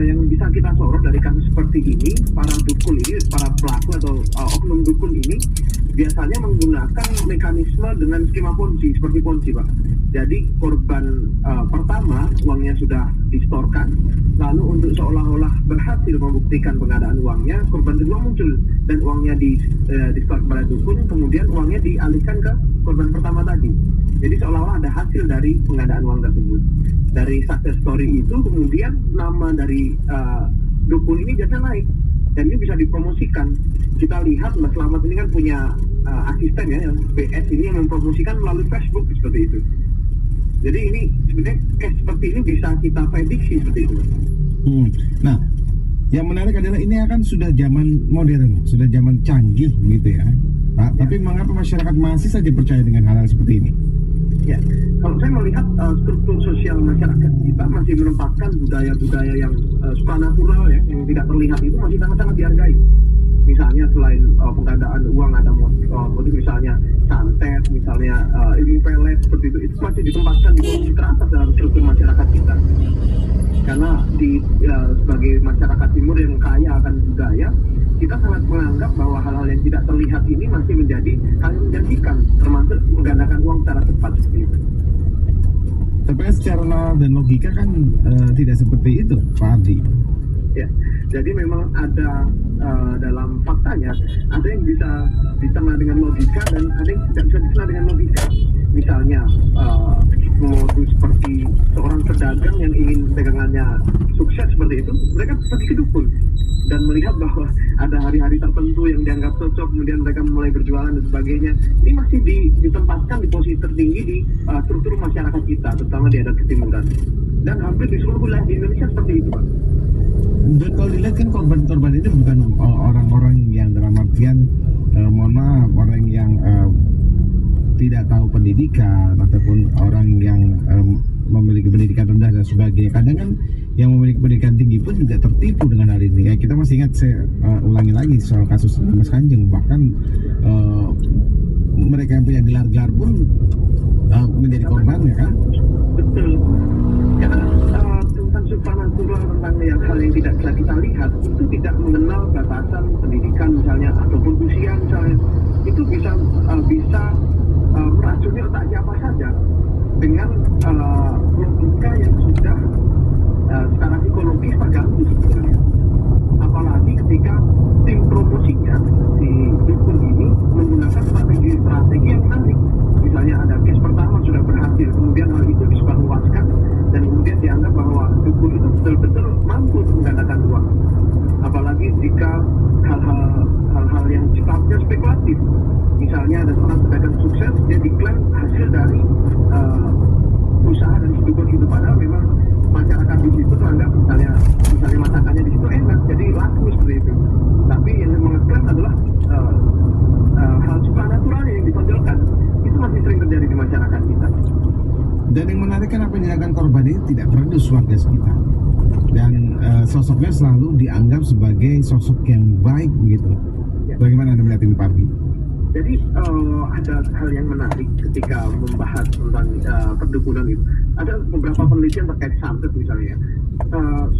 yang bisa kita sorot dari kasus seperti ini, para dukun ini, para pelaku atau oknum dukun ini biasanya menggunakan mekanisme dengan skema ponzi, seperti ponzi, Pak. Jadi korban pertama uangnya sudah distorkan, lalu untuk seolah-olah berhasil membuktikan pengadaan uangnya, korban kedua muncul dan uangnya distor kepada dukun, kemudian uangnya dialihkan ke korban pertama tadi. Jadi seolah-olah ada hasil dari pengadaan uang tersebut. Dari success story itu kemudian nama dari dukun ini jasa naik dan ini bisa dipromosikan. Kita lihat Mbak Slamet ini kan punya asisten ya, yang BS ini yang mempromosikan melalui Facebook seperti itu. Jadi ini sebenarnya case seperti ini bisa kita prediksi seperti itu. Nah, yang menarik adalah ini akan sudah zaman modern, sudah zaman canggih gitu ya, Pak. Tapi mengapa masyarakat masih saja percaya dengan hal-hal seperti ini? Ya, kalau saya melihat struktur sosial masyarakat kita masih menempatkan budaya-budaya yang supranatural ya, yang tidak terlihat itu masih sangat-sangat dihargai. Misalnya selain pengadaan uang ada motif misalnya santet, misalnya ilmu pelet seperti itu masih ditempatkan di posisi teratas dalam struktur masyarakat kita. Karena sebagai masyarakat timur yang kaya akan budaya, kita sangat menganggap bahwa hal-hal yang tidak terlihat ini masih menjadi hal yang menjanjikan, termasuk menggandakan uang secara cepat seperti itu. Tapi secara nalar dan logika kan tidak seperti itu, Pak Ardi. Ya, jadi memang ada dalam faktanya ada yang bisa dicerna dengan logika dan ada yang tidak bisa dicerna dengan logika. Misalnya modus seperti seorang pedagang yang ingin dagangannya sukses seperti itu, mereka pergi ke dukun dan melihat bahwa ada hari-hari tertentu yang dianggap cocok, kemudian mereka mulai berjualan dan sebagainya. Ini masih ditempatkan di posisi tertinggi di struktur masyarakat kita, terutama di adat ketimuran. Dan hampir di seluruh wilayah di Indonesia seperti itu, Pak. Dan kalau dilihat kan korban-korban itu bukan orang-orang yang dalam artian mohon maaf, orang yang tidak tahu pendidikan ataupun orang yang memiliki pendidikan rendah dan sebagainya. Kadang kan yang memiliki pendidikan tinggi pun juga tertipu dengan hal ini. Ya, kita masih ingat, saya ulangi lagi soal kasus Mas Kanjeng, bahkan mereka yang punya gelar-gelar pun menjadi korbannya kan? Betul. Karena tentang supranatural, tentang hal yang tidak bisa kita lihat, itu tidak mengenal batasan pendidikan misalnya ataupun usia misalnya. Itu bisa meracuni otak siapa saja dengan logika yang sudah secara psikologis terganggu sebenarnya. Apalagi ketika tim promosinya si dukun ini menggunakan strategi yang menarik. Misalnya ada case pertama sudah berhasil, kemudian hal itu disebarluaskan dan kemudian dianggap bahwa dukun itu betul-betul mampu untuk menggandakan uang. Apalagi jika hal-hal yang sifatnya spekulatif. Misalnya ada seorang pedagang sukses, dia diklaim hasil dari usaha dan dukun itu, padahal memang masyarakat di situ menganggap misalnya masakannya di situ enak, jadi laku seperti itu. Tapi yang mengklaim adalah hal supranatural yang ditonjolkan. Itu masih sering terjadi di masyarakat kita. Dan yang menarik kan apa yang dilakukan korban ini tidak terendus warga sekitar. Dan sosoknya selalu dianggap sebagai sosok yang baik begitu. Ya. Bagaimana Anda melihat ini, Pak Ardi? Jadi ada hal yang menarik ketika membahas tentang perdukunan itu. Ada beberapa penelitian terkait santet misalnya.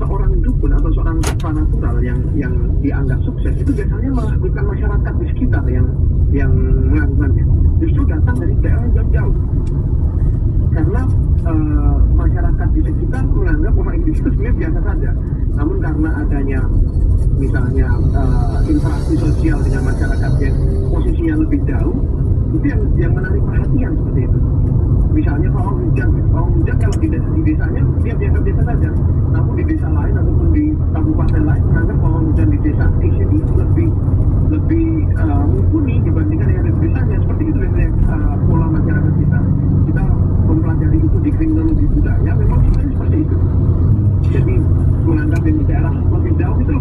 Seorang dukun atau seorang supranatural yang dianggap sukses itu biasanya bukan masyarakat di sekitar yang melakukannya. Justru datang dari daerah yang jauh. Karena masyarakat di sekitar menganggap bahwa itu sebenarnya biasa saja. Namun karena adanya misalnya interaksi sosial dengan masyarakat yang posisinya lebih jauh, itu yang menarik perhatian seperti itu. Misalnya pawang hujan kalau di desanya dia dianggap biasa saja. Namun di desa lain ataupun di kabupaten lain menganggap pawang hujan di desa X ini lebih mumpuni dibandingkan yang di desanya. Seperti itu pola masyarakat kita. Kita mempelajari itu di kriminologi budaya, memang sebenarnya seperti itu. Jadi menganggap yang di daerah lebih jauh itu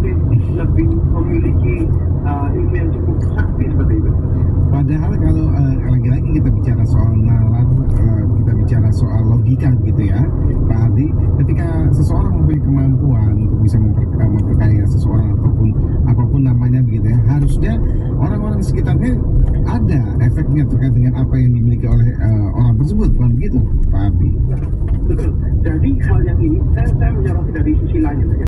lebih memiliki ilmu yang cukup sakti seperti itu. Padahal kalau lagi-lagi kita bicara soal nalar, kita bicara soal logika gitu ya, Pak Ardi, ketika seseorang mempunyai kemampuan untuk bisa memperkaya seseorang ataupun apapun namanya begitu ya, harusnya orang-orang di sekitarnya ada efeknya terkait dengan apa yang dimiliki oleh orang tersebut, bukan begitu, Pak Ardi? Betul. Jadi hal yang ini saya menyoroti dari sisi lain.